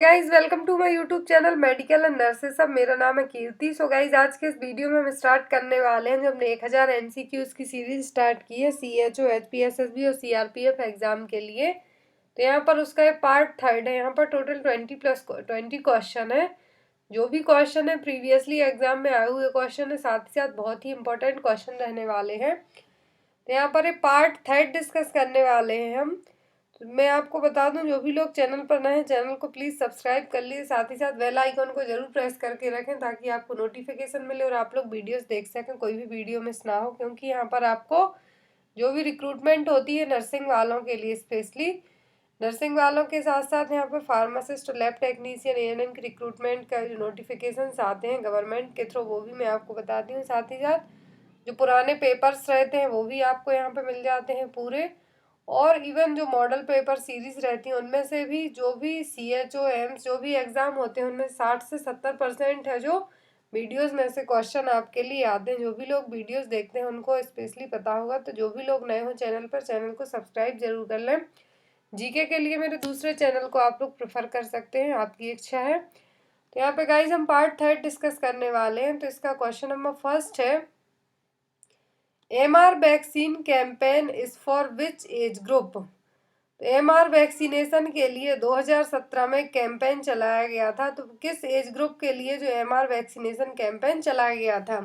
Guys welcome to my YouTube channel medical and nurses. अब मेरा नाम है कीर्ति। सो गाइज आज के इस वीडियो में हम स्टार्ट करने वाले हैं जो हमने 1000 MCQs की सीरीज स्टार्ट की है CHO HPSSB और CRPF एग्जाम के लिए। तो यहाँ पर उसका पार्ट थर्ड है। यहाँ पर टोटल 20 क्वेश्चन है। जो भी क्वेश्चन है प्रीवियसली एग्जाम में आए हुए क्वेश्चन है, साथ ही साथ बहुत ही इंपॉर्टेंट क्वेश्चन रहने वाले हैं। तो यहाँ पर पार्ट थर्ड डिस्कस करने वाले हैं हम। तो मैं आपको बता दूं, जो भी लोग चैनल पर नए हैं चैनल को प्लीज़ सब्सक्राइब कर लीजिए, साथ ही साथ बेल आइकन को जरूर प्रेस करके रखें ताकि आपको नोटिफिकेशन मिले और आप लोग वीडियोस देख सकें, कोई भी वीडियो मिस ना हो। क्योंकि यहाँ पर आपको जो भी रिक्रूटमेंट होती है नर्सिंग वालों के लिए, स्पेशली नर्सिंग वालों के साथ साथ यहाँ पर फार्मासिस्ट, लैब टेक्नीशियन, ANM की रिक्रूटमेंट का जो नोटिफिकेशन आते हैं गवर्नमेंट के थ्रू, वो भी मैं आपको बताती हूँ। साथ ही साथ जो पुराने पेपर्स रहते हैं वो भी आपको यहाँ पे मिल जाते हैं पूरे। और इवन जो मॉडल पेपर सीरीज रहती हैं उनमें से भी जो भी CHO एम्स जो भी एग्ज़ाम होते हैं उनमें 60 से 70% है जो वीडियोस में से क्वेश्चन आपके लिए आते हैं। जो भी लोग वीडियोस देखते हैं उनको स्पेशली पता होगा। तो जो भी लोग नए हो चैनल पर, चैनल को सब्सक्राइब जरूर कर लें। जीके के लिए मेरे दूसरे चैनल को आप लोग प्रेफर कर सकते हैं, आपकी इच्छा है। तो यहाँ पे गाइज हम पार्ट थर्ड डिस्कस करने वाले हैं। तो इसका क्वेश्चन नंबर फर्स्ट है, MR vaccine campaign is for which age group. तो MR वैक्सीनेशन के लिए 2017 में कैंपेन चलाया गया था। तो किस एज ग्रुप के लिए जो MR वैक्सीनेशन कैंपेन चलाया गया था?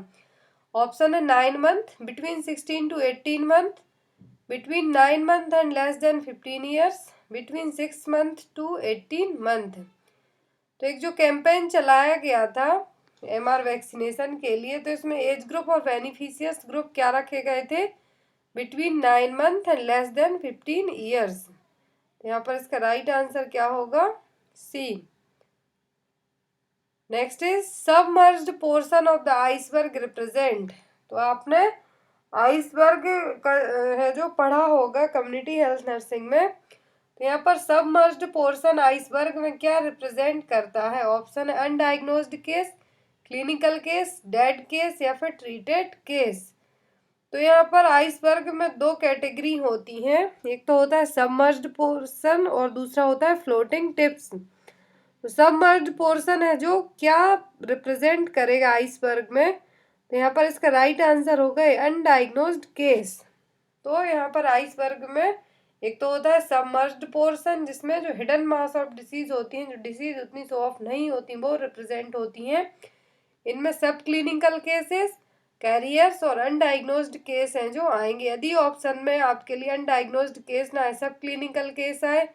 ऑप्शन है 9 month, between 16 to 18 month, between 9 month and less than 15 years, between 6 month to 18 month. तो एक जो कैंपेन चलाया गया था MR वैक्सीनेशन के लिए, तो इसमें एज ग्रुप और बेनिफिशियस ग्रुप क्या रखे गए थे? Between 9 month and less than 15 years. तो यहाँ पर इसका राइट आंसर क्या होगा? C. Next is submerged portion of the iceberg represent. तो आपने आइसबर्ग है जो पढ़ा होगा कम्युनिटी हेल्थ नर्सिंग में। तो यहाँ पर सबमर्ज्ड पोर्शन आइसबर्ग में क्या रिप्रेजेंट करता है? ऑप्शन है undiagnosed case, clinical case, dead case या फिर ट्रीटेड केस। तो यहाँ पर आइसबर्ग में दो कैटेगरी होती हैं, एक तो होता है सबमर्ज्ड पोर्शन और दूसरा होता है फ्लोटिंग टिप्स। तो सबमर्ज्ड पोर्शन है जो क्या रिप्रेजेंट करेगा आइसबर्ग में? तो यहाँ पर इसका राइट आंसर होगा अनडायग्नोज्ड केस। तो यहाँ पर आइसबर्ग में एक तो होता है सबमर्ज्ड पोर्शन जिसमें जो हिडन मास ऑफ डिसीज होती हैं, जो डिसीज उतनी शो ऑफ नहीं होती, वो रिप्रेजेंट होती हैं। इनमें सब क्लिनिकल केसेस, कैरियर्स और अनडायग्नोज्ड केस हैं जो आएंगे। यदि ऑप्शन में आपके लिए अनडायग्नोज्ड केस ना आए, सब क्लिनिकल केस आए,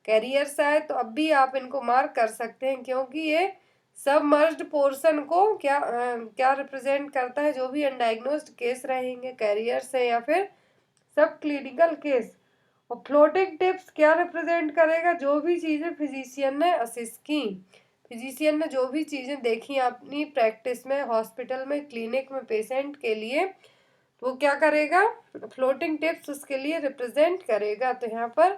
कैरियर्स आए, तो अब भी आप इनको मार्क कर सकते हैं, क्योंकि ये सबमर्ज्ड पोर्शन को क्या रिप्रेजेंट करता है? जो भी अनडायग्नोज्ड केस रहेंगे, कैरियर्स है या फिर सब क्लिनिकल केस। और फ्लोटिंग टिप्स क्या रिप्रेजेंट करेगा? जो भी चीज़ें फिजिशियन ने असिस्ट की, फिजिशियन ने जो भी चीज़ें देखी अपनी प्रैक्टिस में, हॉस्पिटल में, क्लिनिक में पेशेंट के लिए, तो वो क्या करेगा? फ्लोटिंग टिप्स उसके लिए रिप्रेजेंट करेगा। तो यहाँ पर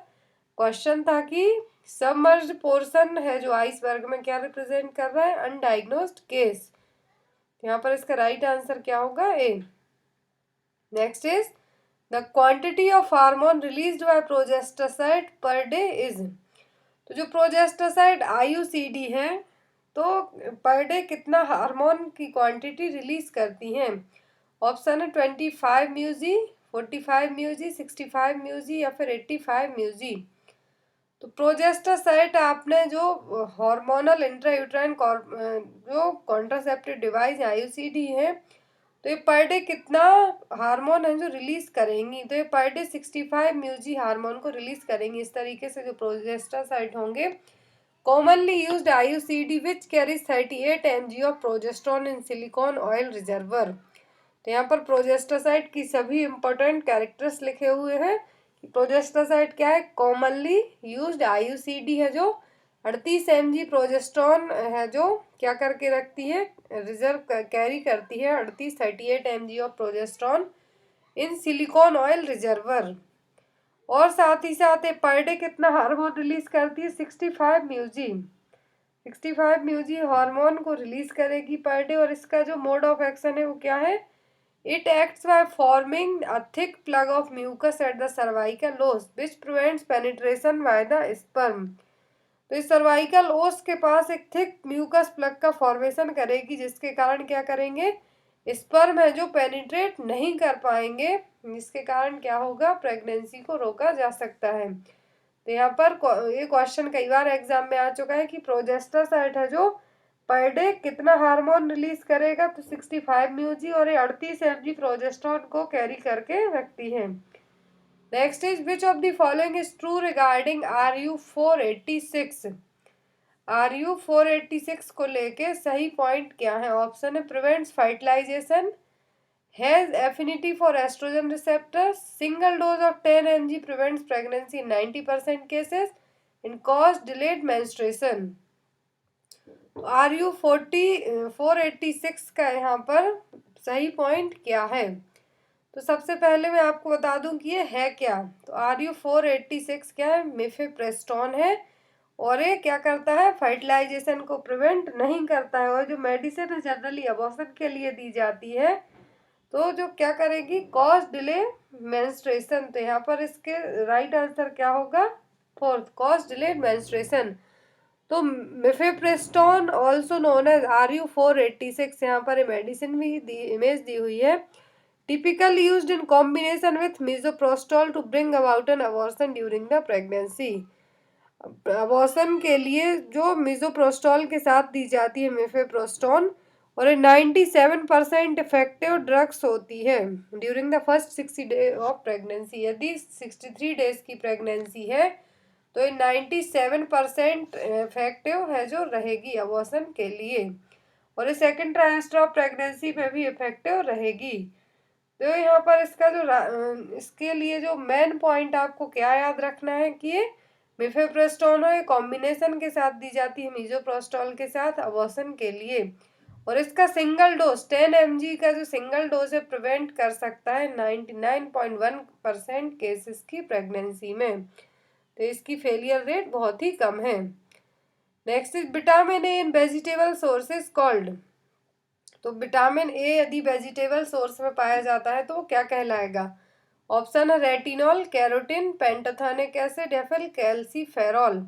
क्वेश्चन था कि सबमर्ज्ड पोर्शन है जो आइसबर्ग में क्या रिप्रेजेंट कर रहा है? Undiagnosed case. यहाँ पर इसका राइट आंसर क्या होगा? A. Next is the quantity of hormone released by progesteside per day is. तो जो प्रोजेस्टेसाइड IUCD है, तो पर डे कितना हार्मोन की क्वांटिटी रिलीज करती हैं? ऑप्शन है 25 म्यूजी, 45 म्यूजी, 65 म्यूजी या फिर 85 म्यूजी। तो प्रोजेस्टेसाइड आपने जो हार्मोनल इंट्रायूट्राइन जो कॉन्ट्रासेप्टिव डिवाइस IUCD है, तो ये पर डे कितना हार्मोन है जो रिलीज करेंगी? तो ये पर डे 65 म्यूजी हार्मोन को रिलीज करेंगी। इस तरीके से जो प्रोजेस्टेसाइड होंगे, commonly used IUCD which carries 38 mg of progesterone in silicone oil reservoir। तो यहाँ पर प्रोजेस्टेसाइड की सभी इंपॉर्टेंट कैरेक्टर्स लिखे हुए हैं कि प्रोजेस्टेसाइड क्या है? कॉमनली यूज्ड IUCD है जो 38 mg प्रोजेस्ट्रॉन है जो क्या करके रखती है? रिजर्व कैरी करती है 38 mg of progesterone in silicon oil reservoir. और साथ ही साथ पर डे कितना हार्मोन रिलीज करती है? 65 म्यूजी। 65 म्यूजी हार्मोन को रिलीज करेगी पर डे। और इसका जो मोड ऑफ एक्शन है वो क्या है? It acts by forming a thick plug of mucus at the cervical os which prevents penetration by the sperm. तो इस सर्वाइकल ओस के पास एक थिक म्यूकस प्लग का फॉर्मेशन करेगी, जिसके कारण क्या करेंगे, स्पर्म है जो पेनिट्रेट नहीं कर पाएंगे, जिसके कारण क्या होगा, प्रेगनेंसी को रोका जा सकता है। तो यहाँ पर ये क्वेश्चन कई बार एग्जाम में आ चुका है कि प्रोजेस्टेरोन है जो पर डे कितना हार्मोन रिलीज करेगा, तो 65 म्यूजी और ये 38 mg प्रोजेस्टेरोन को कैरी करके रखती है। Next is which of the following is true regarding RU486। RU486 को लेके सही पॉइंट क्या है? ऑप्शन है prevents fertilisation, has affinity for estrogen receptor, single dose of 10 mg prevents pregnancy in 90% cases, in cause delayed menstruation. RU486 का यहाँ पर सही पॉइंट क्या है? तो सबसे पहले मैं आपको बता दूं कि ये है क्या। तो RU486 क्या है, मिफेप्रेस्टोन है, और ये क्या करता है, फर्टिलाइजेशन को प्रिवेंट नहीं करता है, और जो मेडिसिन है जनरली अबॉर्शन के लिए दी जाती है, तो जो क्या करेगी, कॉज डिले मेंस्ट्रुएशन। तो यहाँ पर इसके राइट आंसर क्या होगा, फोर्थ, कॉज डिले मेंस्ट्रुएशन। तो मिफेप्रेस्टोन ऑल्सो नोन एज RU486, यहाँ पर मेडिसिन भी इमेज दी हुई है, typically used in combination with misoprostol to bring about an abortion during the pregnancy। Abortion के लिए जो मिसोप्रोस्टॉल के साथ दी जाती है मिफेप्रोस्टोन, और ये 97% इफेक्टिव ड्रग्स होती है during the first 60 day of pregnancy. यदि 63 डेज की प्रेगनेंसी है तो ये 97% इफेक्टिव है जो रहेगी अबॉर्शन के लिए, और ये सेकेंड ट्राइमेस्टर ऑफ प्रेगनेंसी में भी इफेक्टिव रहेगी। तो यहाँ पर इसका जो इसके लिए जो मेन पॉइंट आपको क्या याद रखना है कि ये मिफेप्रेस्टोन है, कॉम्बिनेशन के साथ दी जाती है मिसोप्रोस्टॉल के साथ अबॉर्शन के लिए, और इसका सिंगल डोज 10 mg का जो सिंगल डोज है प्रिवेंट कर सकता है 99.1% केसेस की प्रेगनेंसी में। तो इसकी फेलियर रेट बहुत ही कम है। Next is vitamin A in vegetable sources called. तो विटामिन ए यदि वेजिटेबल सोर्स में पाया जाता है तो वो क्या कहलाएगा? ऑप्शन है रेटिनॉल, कैरोटीन, पेंटाथेनिक एसिड या फिर कैल्सीफेरॉल।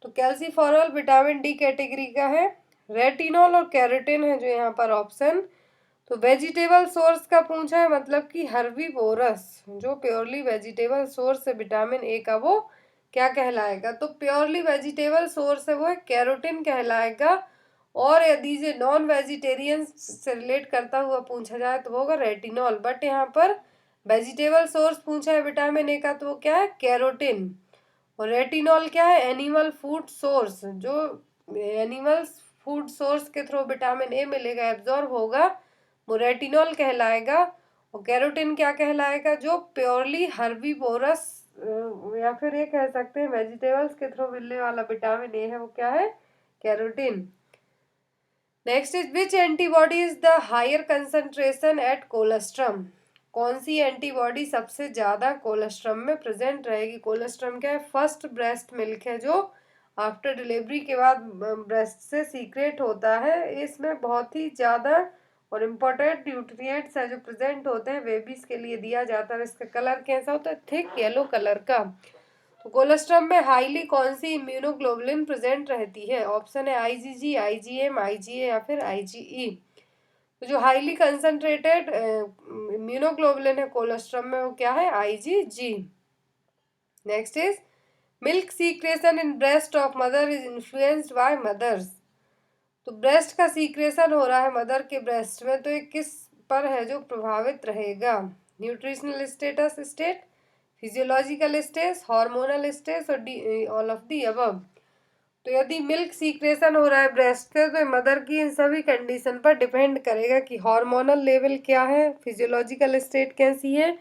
तो कैल्सीफेरॉल विटामिन डी कैटेगरी का है, रेटिनॉल और कैरोटीन है जो यहाँ पर ऑप्शन। तो वेजिटेबल सोर्स का पूछा है, मतलब कि हर्बीवोरस जो प्योरली वेजिटेबल सोर्स है विटामिन ए का, वो क्या कहलाएगा? तो प्योरली वेजिटेबल सोर्स है वो कैरोटीन कहलाएगा, और यदि जो नॉन वेजिटेरियन से रिलेट करता हुआ पूछा जाए तो वो होगा रेटिनॉल। बट यहाँ पर वेजिटेबल सोर्स पूछा है विटामिन ए का, तो वो क्या है, कैरोटीन। और रेटिनॉल क्या है, एनिमल फूड सोर्स, जो एनिमल फूड सोर्स के थ्रू विटामिन ए मिलेगा, एब्जॉर्ब होगा, वो रेटिनॉल कहलाएगा। और कैरोटीन क्या कहलाएगा, जो प्योरली हर्बीवोरस या फिर ये कह सकते हैं वेजिटेबल्स के थ्रू मिलने वाला विटामिन ए है, वो क्या है, carotene. Next is which antibody is the higher concentration at colostrum. कौन सी एंटीबॉडी सबसे ज्यादा कोलेस्ट्रम में प्रेजेंट रहेगी? कोलेस्ट्रम क्या है, फर्स्ट ब्रेस्ट मिल्क है जो आफ्टर डिलीवरी के बाद ब्रेस्ट से सीक्रेट होता है। इसमें बहुत ही ज्यादा और इम्पोर्टेंट न्यूट्रिएंट्स है जो प्रेजेंट होते हैं, बेबीज के लिए दिया जाता है। इसका कलर कैसा होता है, थिक येलो कलर का। तो कोलेस्ट्रम में हाईली कौन सी इम्यूनोग्लोबुलिन प्रेजेंट रहती है? ऑप्शन है IgG, IgM, IgA या फिर IgE। तो जो हाईली कंसंट्रेटेड इम्यूनोग्लोबुलिन है कोलेस्ट्रम में, वो क्या है, IgG। Next is milk secretion in breast of mother is influenced by mothers. तो ब्रेस्ट का सीक्रेशन हो रहा है मदर के ब्रेस्ट में, तो ये किस पर है जो प्रभावित रहेगा? Nutritional status state, physiological stage, hormonal stage और ऑल ऑफ दी अबव। तो यदि मिल्क सीक्रेशन हो रहा है ब्रेस्ट से, तो मदर की इन सभी कंडीशन पर डिपेंड करेगा कि हार्मोनल लेवल क्या है, फिजियोलॉजिकल स्टेट कैसी है,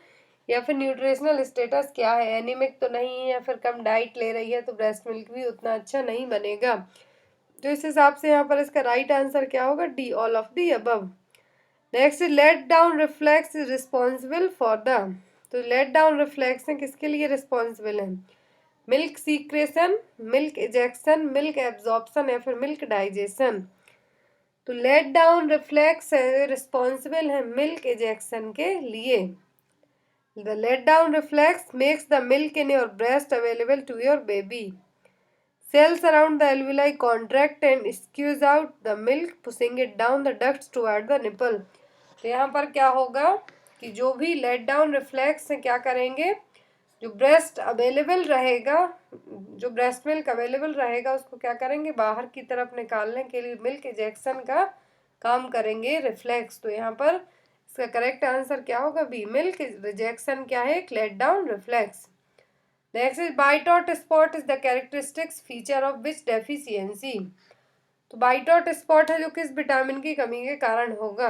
या फिर न्यूट्रिशनल स्टेटस क्या है, एनीमिक तो नहीं है या फिर कम डाइट ले रही है, तो ब्रेस्ट मिल्क भी उतना अच्छा नहीं बनेगा। तो इस हिसाब से यहाँ पर इसका राइट आंसर क्या होगा, D, all of the above. Next let down reflex is responsible for the. तो लेट डाउन रिफ्लेक्स किसके लिए रिस्पॉन्सिबल है? Milk secretion, milk ejection, milk absorption या फिर मिल्क डाइजेशन। तो लेट डाउन रिफ्लेक्स रिस्पॉन्सिबल है मिल्क इजेक्शन के लिए। The let down reflex makes the milk in your breast available to your baby. Cells around the alveoli contract and squeeze out the milk, pushing it down the ducts toward the nipple. तो यहाँ पर क्या होगा कि जो भी late down reflex है क्या करेंगे, जो ब्रेस्ट अवेलेबल रहेगा, जो ब्रेस्ट मिल्क अवेलेबल रहेगा उसको क्या करेंगे, बाहर की तरफ निकालने के लिए मिल्क इजेक्शन का काम करेंगे रिफ्लेक्स। तो यहाँ पर इसका करेक्ट आंसर क्या होगा, बी, मिल्क रिजेक्शन क्या है, एक let down reflex. Next is bite out spot is the characteristics feature of which deficiency. तो बाइट आउट स्पॉट है जो किस विटामिन की कमी के कारण होगा,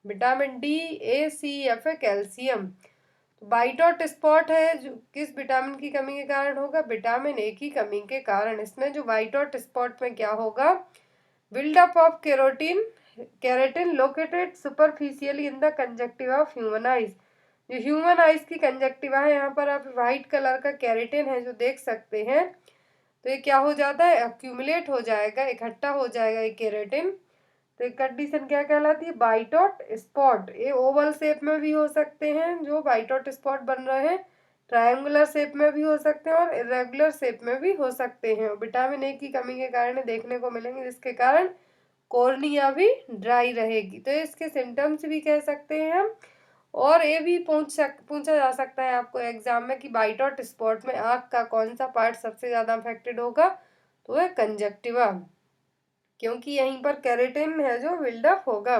विटामिन डी, ए, सी या फिर कैल्शियम। तो बाइट आउट स्पॉट है जो किस विटामिन की कमी के कारण होगा, विटामिन ए की कमी के कारण। इसमें जो बाइट आउट स्पॉट में क्या होगा, build up of keratin located superficially in the conjunctiva of human eyes. जो ह्यूमन आइज की कंजक्टिवा है, यहाँ पर आप व्हाइट कलर का केराटिन है जो देख सकते हैं। तो ये क्या हो जाता है, अक्यूमुलेट हो जाएगा, इकट्ठा हो जाएगा ये केराटिन। तो एक कंडीशन क्या कहलाती है, बाइट आउट स्पॉट। ये ओवल शेप में भी हो सकते हैं जो बाइट आउट स्पॉट बन रहे हैं, ट्रायंगुलर शेप में भी हो सकते हैं और इरेगुलर शेप में भी हो सकते हैं। विटामिन ए की कमी के कारण देखने को मिलेंगे, जिसके कारण कॉर्निया भी ड्राई रहेगी। तो इसके सिम्टम्स भी कह सकते हैं हम। और ये भी पूछा जा सकता है आपको एग्जाम में कि बाइट आउट स्पॉट में आँख का कौन सा पार्ट सबसे ज्यादा अफेक्टेड होगा, तो वह कंजक्टिवा, क्योंकि यहीं पर केराटिन है जो बिल्डअप होगा।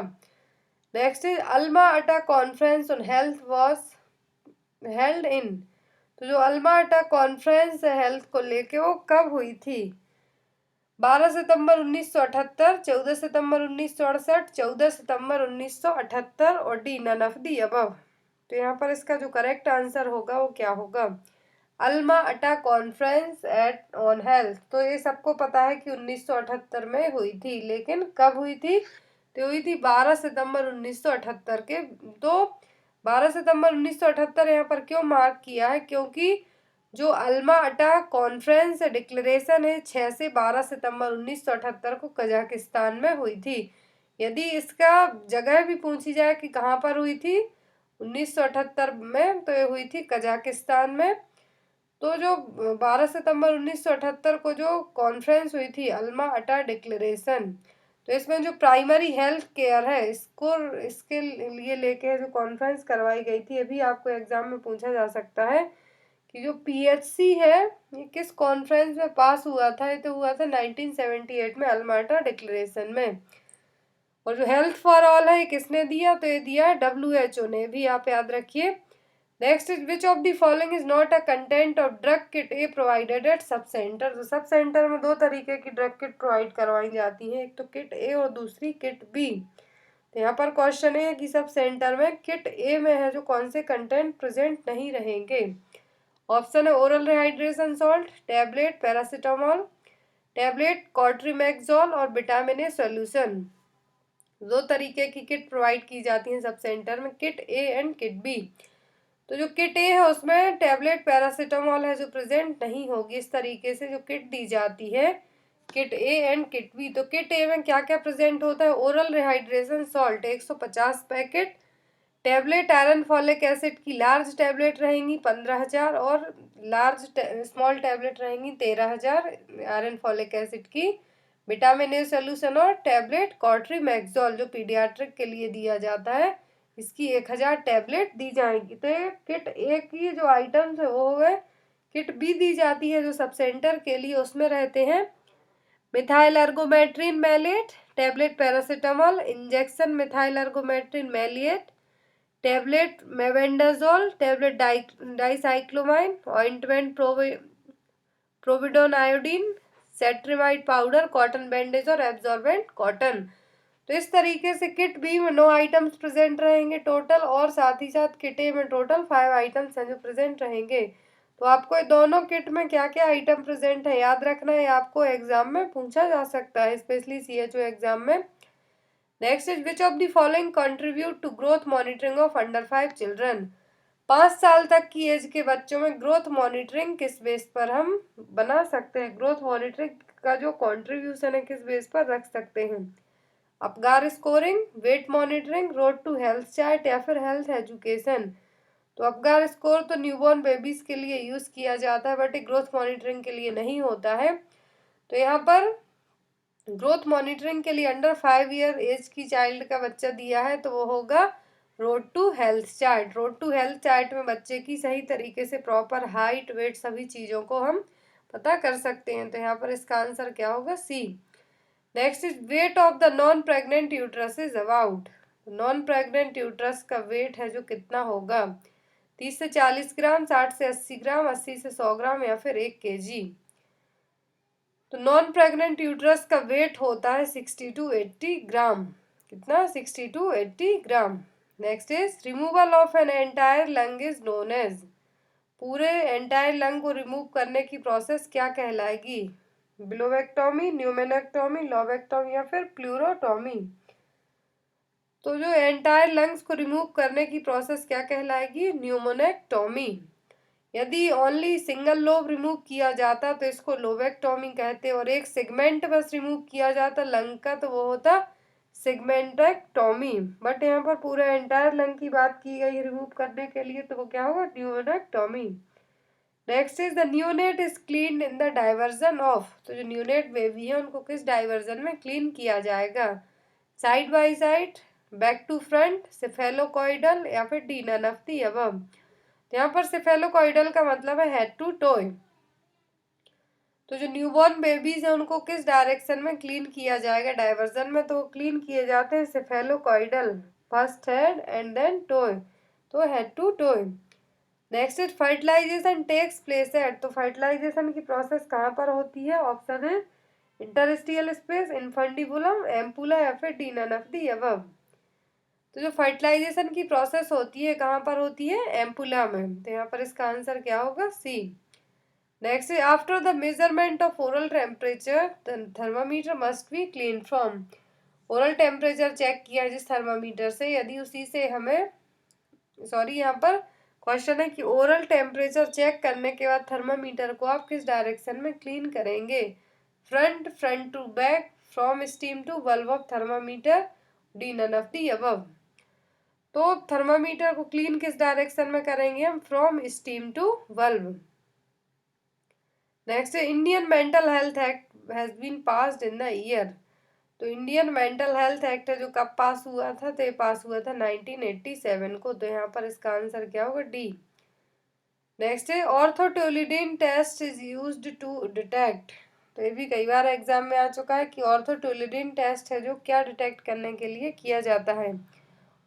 नेक्स्ट इज अल्मा अटा conference on health was held in. तो जो अल्मा अटा कॉन्फ्रेंस है हेल्थ को लेके, वो कब हुई थी, 12 सितंबर 1978, 14 सितंबर 1968, 14 सितंबर 1978 और D, none of the above. तो यहाँ पर इसका जो करेक्ट आंसर होगा वो क्या होगा, अल्मा अटा कॉन्फ्रेंस एट ऑन हेल्थ। तो ये सबको पता है कि 1978 में हुई थी, लेकिन कब हुई थी, तो हुई थी 12 सितंबर 1978 के। तो 12 सितंबर 1978 यहाँ पर क्यों मार्क किया है, क्योंकि जो अल्मा अटा कॉन्फ्रेंस डिक्लेरेशन है 6 से 12 सितंबर 1978 को कजाकिस्तान में हुई थी। यदि इसका जगह भी पूछी जाए कि कहाँ पर हुई थी 1978 में, तो ये हुई थी कजाकिस्तान में। तो जो 12 सितंबर 1978 को जो कॉन्फ्रेंस हुई थी अल्मा अटा डिक्लेरेशन, तो इसमें जो प्राइमरी हेल्थ केयर है इसके लिए लेके जो कॉन्फ्रेंस करवाई गई थी, ये भी आपको एग्जाम में पूछा जा सकता है कि जो पीएचसी है ये किस कॉन्फ्रेंस में पास हुआ था। ये तो हुआ था 1978 में अल्मा अटा डिक्लेरेशन में। और जो हेल्थ फॉर ऑल है ये किसने दिया, तो ये दिया है WHO ने, भी आप याद रखिए। Next is which of the following is not a content of drug kit A provided eight sub centre. तो सब सेंटर में दो तरीके की ड्रग किट प्रोवाइड करवाई जाती है, एक तो किट ए और दूसरी किट बी। तो यहाँ पर क्वेश्चन है कि सब सेंटर में किट ए में है जो कौन से कंटेंट प्रेजेंट नहीं रहेंगे। ऑप्शन है oral rehydration salt, tablet paracetamol, tablet cotrimoxazole और विटामिन ए सॉल्यूशन। दो तरीके की किट प्रोवाइड की जाती हैं सब सेंटर में, kit A and kit B. तो जो किट ए है उसमें टैबलेट पैरासीटामोल है जो प्रेजेंट नहीं होगी, इस तरीके से जो किट दी जाती है kit A and kit B. तो किट ए में क्या क्या प्रेजेंट होता है, oral rehydration salt 150 packet, tablet iron folic acid की लार्ज टैबलेट रहेंगी 15,000 और स्मॉल टैबलेट रहेंगी 13,000 आयरन फॉलिक एसिड की, विटामिन ए सोल्यूशन और टैबलेट कॉट्रीमैक्सोल जो पीडियाट्रिक के लिए दिया जाता है, इसकी 1,000 टैबलेट दी जाएंगी। तो ये किट ए की जो आइटम्स है वो है। किट बी दी जाती है जो सब सेंटर के लिए, उसमें रहते हैं methyl ergometrine maleate, tablet paracetamol, injection methyl ergometrine maleate, tablet mebendazole, tablet dicyclomine, ointment povidone iodine, cetrimide powder, cotton bandage और एब्जॉर्बेंट कॉटन। तो इस तरीके से किट बी में 9 आइटम्स प्रेजेंट रहेंगे टोटल, और साथ ही साथ किट ए में टोटल 5 आइटम्स हैं जो प्रेजेंट रहेंगे। तो आपको दोनों किट में क्या क्या आइटम प्रेजेंट है याद रखना है, आपको एग्जाम में पूछा जा सकता है, स्पेशली CHO एग्जाम में। Next is which of the following contribute to growth monitoring of under 5 children. 5 साल तक की एज के बच्चों में ग्रोथ मॉनिटरिंग किस बेस पर हम बना सकते हैं, ग्रोथ मॉनिटरिंग का जो कंट्रीब्यूशन है किस बेस पर रख सकते हैं, Apgar scoring, weight monitoring, road to health chart या फिर हेल्थ एजुकेशन। तो अपगार स्कोर तो न्यूबॉर्न बेबीज के लिए यूज किया जाता है, बट ग्रोथ मॉनिटरिंग के लिए नहीं होता है। तो यहाँ पर ग्रोथ मॉनिटरिंग के लिए अंडर 5 ईयर एज की चाइल्ड का बच्चा दिया है, तो वो होगा road to health chart. Road to health chart में बच्चे की सही तरीके से प्रॉपर हाइट, वेट, सभी चीज़ों को हम पता कर सकते हैं। तो यहाँ पर इसका आंसर क्या होगा? C. Next is weight of the non pregnant uterus is about. Non pregnant uterus का वेट है जो कितना होगा? 30 से 40 ग्राम, 60 से 80 ग्राम, 80 से 100 ग्राम या फिर 1 kg। तो नॉन प्रेग्नेंट यूट्रस का वेट होता है 60 to 80 ग्राम। कितना? 60 to 80 gram. Next is removal of an entire lung is known as. पूरे एंटायर लंग को रिमूव करने की प्रोसेस क्या कहलाएगी? ब्लोवेक्टोमी, न्यूमेनेक्टोमी, लोबेक्टोमी या फिर प्लूरोटोमी। तो जो एंटायर लंग्स को रिमूव करने की प्रोसेस क्या कहलाएगी? न्यूमोनेक्टोमी। यदि ओनली सिंगल लोब रिमूव किया जाता तो इसको लोबेक्टोमी कहते, और एक सेगमेंट बस रिमूव किया जाता लंग का तो वो होता सेगमेंटेक्टोमी। बट यहाँ पर पूरे एंटायर लंग की बात की गई रिमूव करने के लिए, तो वो क्या होगा? Pneumonectomy. Next is the neonate is clean in the diversion of. तो जो न्यूनेट बेबी है उनको किस डाइवर्जन में क्लीन किया जाएगा? Side by side, back to front, cephalocaudal या फिर D, none of the above. यहाँ पर सेफेलोकॉइडल का मतलब है हेड टू टोय। तो जो न्यूबॉर्न बेबीज है उनको किस डायरेक्शन में क्लीन किया जाएगा? डाइवर्जन में। तो क्लीन किए जाते हैं cephalocaudal, first head and then toe, तो head to toe. Next is fertilization takes place at. तो फर्टिलाइजेशन की प्रोसेस कहाँ पर होती है? ऑप्शन है इंटरस्टिशियल स्पेस, इनफंडिबुलम, एम्पुला या फिर D, none of the above. तो जो फर्टिलाइजेशन की प्रोसेस होती है कहाँ पर होती है? एम्पुला में। तो यहाँ पर इसका आंसर क्या होगा? C. Next is after the measurement of oral temperature thermometer must be clean from. Oral temperature check किया जिस थर्मामीटर से, यदि उसी से हमें यहाँ पर क्वेश्चन है कि ओरल टेम्परेचर चेक करने के बाद थर्मामीटर को आप किस डायरेक्शन में क्लीन करेंगे? Front, front to back, from steam to bulb of thermometer, D, none of the above. तो थर्मामीटर को क्लीन किस डायरेक्शन में करेंगे हम? From steam to bulb. Next Indian mental health act has been passed in the year. तो Indian mental health act है जो कब पास हुआ था? तो ये पास हुआ था 1987 को। तो यहाँ पर इसका आंसर क्या होगा? डी। नेक्स्ट है orthotolidine test is used to detect. तो ये भी कई बार एग्जाम में आ चुका है कि ऑर्थोटोलिडीन टेस्ट है जो क्या डिटेक्ट करने के लिए किया जाता है?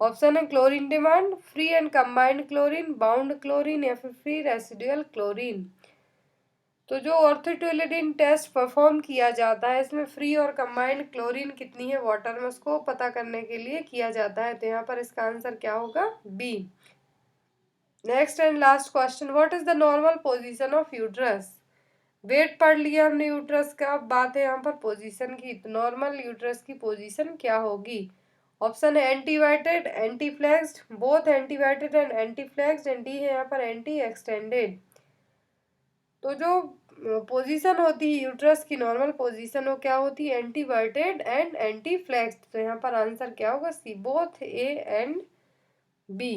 ऑप्शन है chlorine demand, free and combined chlorine, bound chlorine या फिर फ्री रेसिडुअल क्लोरीन। तो जो ऑर्थोटोलिडीन टेस्ट परफॉर्म किया जाता है इसमें फ्री और कंबाइंड क्लोरीन कितनी है वाटर में उसको पता करने के लिए किया जाता है। तो यहाँ पर इसका आंसर क्या होगा? B. Next and last question, what is the normal position of uterus? Wait पढ़ लिया हमने यूट्रस का, अब बात है यहाँ पर पोजीशन की। तो नॉर्मल यूट्रस की पोजीशन क्या होगी? ऑप्शन है anteverted, anteflexed, both anteverted and anteflexed, and D है यहाँ पर एंटी एक्सटेंडेड। तो जो पोजीशन होती है यूट्रस की नॉर्मल पोजीशन वो क्या होती है? Anteverted and anteflexed. तो यहाँ पर आंसर क्या होगा? C, both A and B.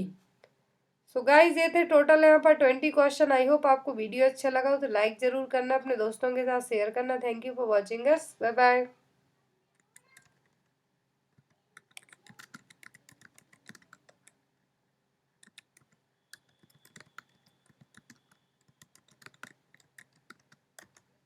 So guys ये थे टोटल यहाँ पर 20 क्वेश्चन। आई होप आपको वीडियो अच्छा लगा हो तो लाइक जरूर करना, अपने दोस्तों के साथ शेयर करना। Thank you for watching us, bye bye.